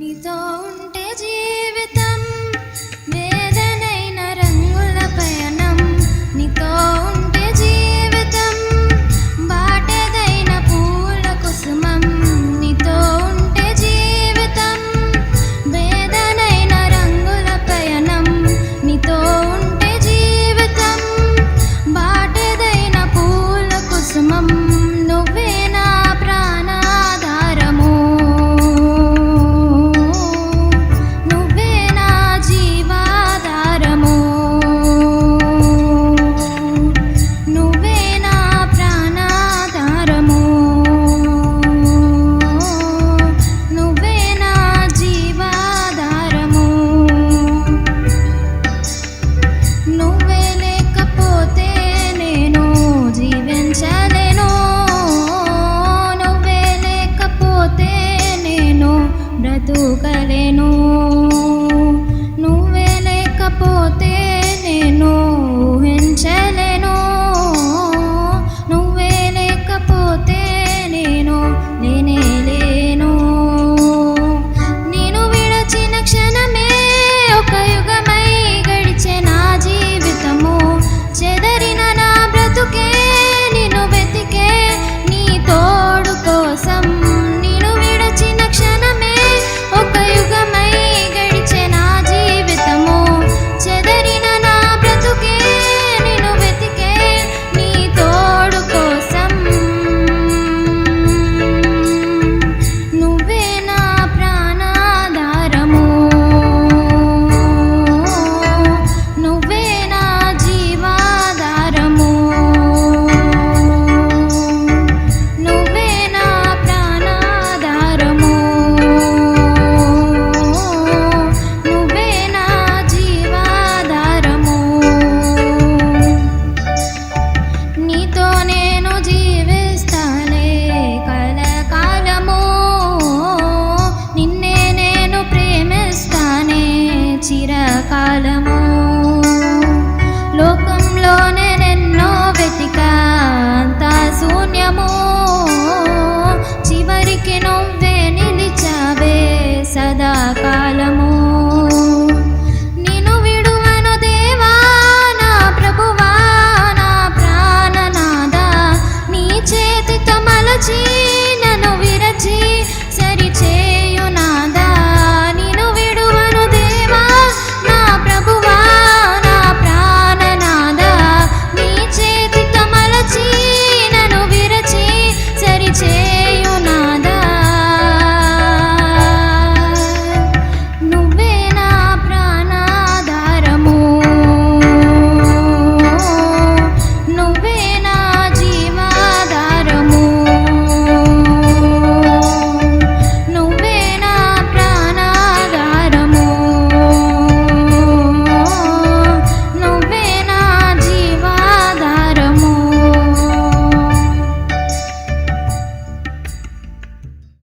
నీతో ఉంటే జీవితం వేదనైన రంగుల పయనం. నీతో ఉంటే జీవితం బాటెదైన పూల కుసుమం. నీతో ఉంటే జీవితం వేదనైన రంగుల పయనం. నీతో ఉంటే జీవితం బాటెదైన పూల కుసుమం. నువ్వే నా ప్రాణాధారము, నువ్వే నా జీవాధారము, నువ్వే నా ప్రాణాధారము, నువ్వే నా జీవాధారము. నువ్వే లేకపోతే నేను జీవించలేను, నువ్వే లేకపోతే నేను బ్రతుకలేను, నువ్వే లేకపోతే నేను